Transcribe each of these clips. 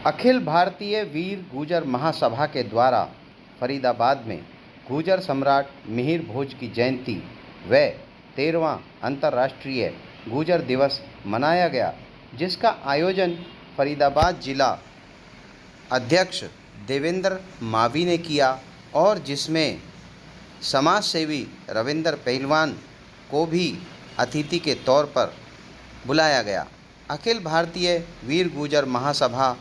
अखिल भारतीय वीर गुर्जर महासभा के द्वारा फरीदाबाद में गुर्जर सम्राट मिहिर भोज की जयंती व 13वां अंतर्राष्ट्रीय गुर्जर दिवस मनाया गया, जिसका आयोजन फरीदाबाद जिला अध्यक्ष देवेंद्र मावी ने किया और जिसमें समाज सेवी रविंदर पहलवान को भी अतिथि के तौर पर बुलाया गया। अखिल भारतीय वीर गुर्जर महासभा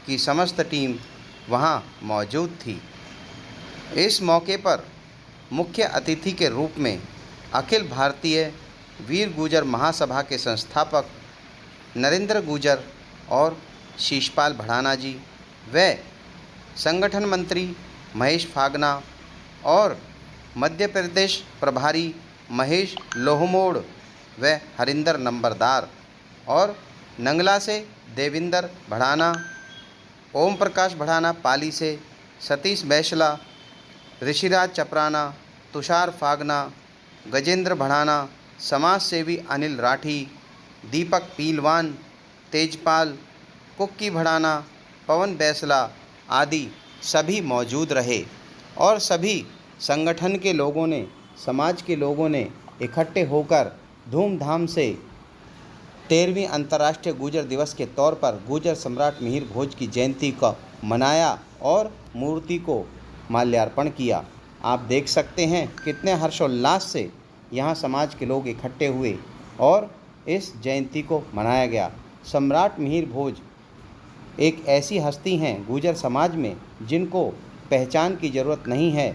की समस्त टीम वहां मौजूद थी। इस मौके पर मुख्य अतिथि के रूप में अखिल भारतीय वीर गुर्जर महासभा के संस्थापक नरेंद्र गुर्जर और शीशपाल भड़ाना जी व संगठन मंत्री महेश फागना और मध्य प्रदेश प्रभारी महेश लोहमोड़ व हरिंदर नंबरदार और नंगला से देविंदर भड़ाना, ओम प्रकाश भड़ाना पाली से, सतीश बैसला, ऋषिराज चपराना, तुषार फागना, गजेंद्र भड़ाना, समाज सेवी अनिल राठी, दीपक पीलवान, तेजपाल, कुक्की भड़ाना, पवन बैसला आदि सभी मौजूद रहे और सभी संगठन के लोगों ने, समाज के लोगों ने इकट्ठे होकर धूमधाम से 13वीं अंतर्राष्ट्रीय गुर्जर दिवस के तौर पर गुर्जर सम्राट मिहिर भोज की जयंती को मनाया और मूर्ति को माल्यार्पण किया। आप देख सकते हैं कितने हर्षोल्लास से यहाँ समाज के लोग इकट्ठे हुए और इस जयंती को मनाया गया। सम्राट मिहिर भोज एक ऐसी हस्ती हैं गुर्जर समाज में जिनको पहचान की ज़रूरत नहीं है।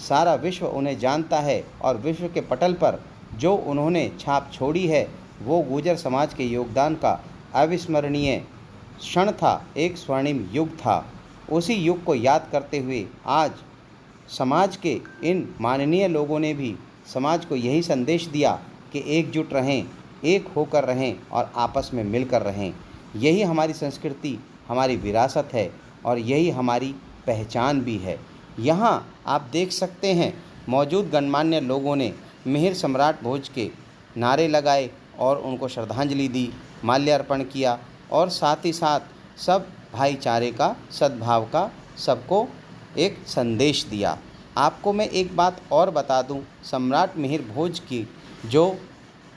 सारा विश्व उन्हें जानता है और विश्व के पटल पर जो उन्होंने छाप छोड़ी है वो गुर्जर समाज के योगदान का अविस्मरणीय क्षण था, एक स्वर्णिम युग था। उसी युग को याद करते हुए आज समाज के इन माननीय लोगों ने भी समाज को यही संदेश दिया कि एकजुट रहें, एक होकर रहें और आपस में मिलकर रहें। यही हमारी संस्कृति, हमारी विरासत है और यही हमारी पहचान भी है। यहाँ आप देख सकते हैं मौजूद गणमान्य लोगों ने मिहिर सम्राट भोज के नारे लगाए और उनको श्रद्धांजलि दी, माल्यार्पण किया और साथ ही साथ सब भाईचारे का, सद्भाव का सबको एक संदेश दिया। आपको मैं एक बात और बता दूं, सम्राट मिहिर भोज की जो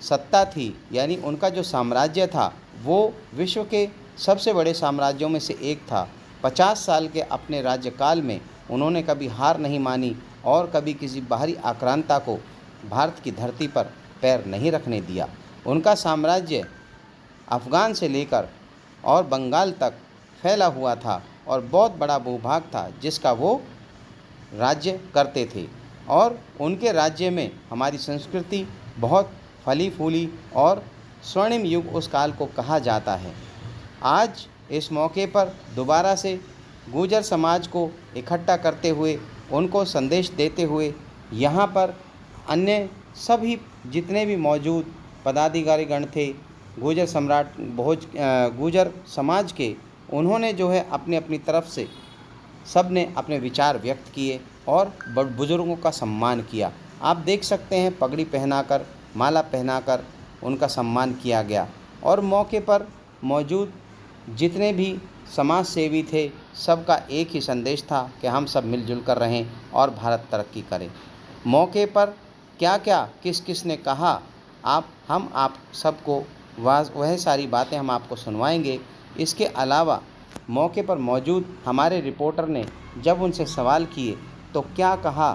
सत्ता थी यानी उनका जो साम्राज्य था वो विश्व के सबसे बड़े साम्राज्यों में से एक था। 50 साल के अपने राज्यकाल में उन्होंने कभी हार नहीं मानी और कभी किसी बाहरी आक्रांता को भारत की धरती पर पैर नहीं रखने दिया। उनका साम्राज्य अफ़गान से लेकर और बंगाल तक फैला हुआ था और बहुत बड़ा भूभाग था जिसका वो राज्य करते थे और उनके राज्य में हमारी संस्कृति बहुत फली फूली और स्वर्णिम युग उस काल को कहा जाता है। आज इस मौके पर दोबारा से गुर्जर समाज को इकट्ठा करते हुए, उनको संदेश देते हुए यहाँ पर अन्य सभी जितने भी मौजूद पदाधिकारीगण थे गुर्जर सम्राट भोज गुर्जर समाज के, उन्होंने जो है अपनी अपनी तरफ से सब ने अपने विचार व्यक्त किए और बुजुर्गों का सम्मान किया। आप देख सकते हैं पगड़ी पहनाकर, माला पहनाकर उनका सम्मान किया गया और मौके पर मौजूद जितने भी समाज सेवी थे सबका एक ही संदेश था कि हम सब मिलजुल कर रहें और भारत तरक्की करें। मौके पर क्या क्या किस किस ने कहा हम आप सबको वह सारी बातें हम आपको सुनवाएंगे। इसके अलावा मौके पर मौजूद हमारे रिपोर्टर ने जब उनसे सवाल किए तो क्या कहा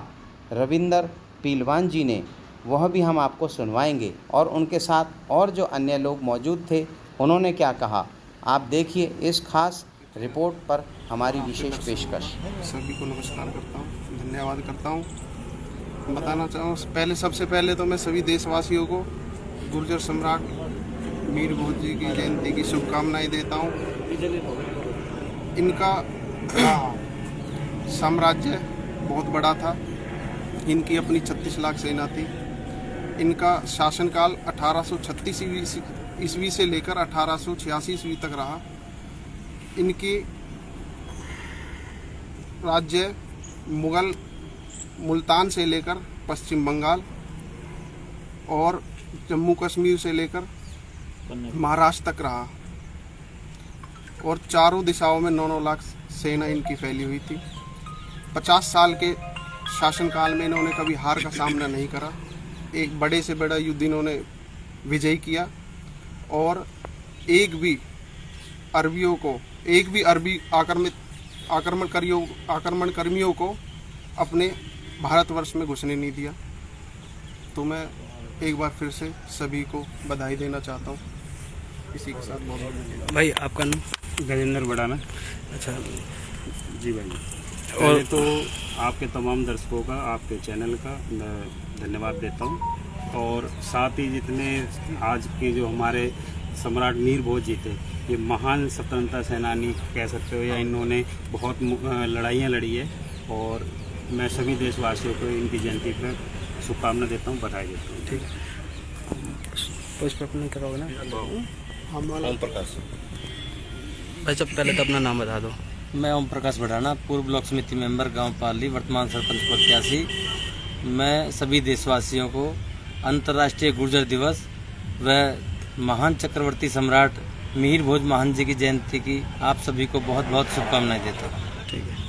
रविंदर पीलवान जी ने, वह भी हम आपको सुनवाएंगे और उनके साथ और जो अन्य लोग मौजूद थे उन्होंने क्या कहा। आप देखिए इस खास रिपोर्ट पर हमारी विशेष पेशकश। सभी को नमस्कार करता हूँ, धन्यवाद करता हूँ। बताना चाहूँ सबसे पहले तो मैं सभी देशवासियों को गुर्जर सम्राट मिहिर भोज जी की जयंती की शुभकामनाएं देता हूँ। इनका साम्राज्य बहुत बड़ा था, इनकी अपनी 36 लाख सेना थी। इनका शासनकाल 1836 ईस्वी से लेकर 1886 ईस्वी तक रहा। इनकी राज्य मुगल मुल्तान से लेकर पश्चिम बंगाल और जम्मू कश्मीर से लेकर महाराष्ट्र तक रहा। और चारों दिशाओं में 9-9 लाख सेना इनकी फैली हुई थी। 50 साल के शासनकाल में इन्होंने कभी हार का सामना नहीं करा। एक बड़े से बड़ा युद्ध इन्होंने विजय किया और एक भी अरबी आक्रमणकर्मियों को अपने भारतवर्ष में घुसने नहीं दिया। तो मैं एक बार फिर से सभी को बधाई देना चाहता हूँ। इसी के साथ बहुत भाई आपका नाम? गजेंद्र बड़ाना। अच्छा जी भाई, पहले तो आपके तमाम दर्शकों का, आपके चैनल का मैं धन्यवाद देता हूँ और साथ ही जितने आज के जो हमारे सम्राट मीर भोज जी थे, ये महान स्वतंत्रता सेनानी कह सकते हो या इन्होंने बहुत लड़ाइयाँ लड़ी है और मैं सभी देशवासियों को इनकी जयंती पर शुभकामना देता हूँ, बधाई देता हूँ। ठीक है, पुष्प नहीं करोगे ना? ओम प्रकाश। भाई सब पहले तो अपना नाम बता दो। मैं ओम प्रकाश बढ़ाना, पूर्व ब्लॉक समिति मेंबर गांव पाली, वर्तमान सरपंच प्रत्याशी। मैं सभी देशवासियों को अंतर्राष्ट्रीय गुर्जर दिवस व महान चक्रवर्ती सम्राट मिहिर भोज महान जी की जयंती की आप सभी को बहुत बहुत शुभकामनाएं देता हूँ। ठीक है।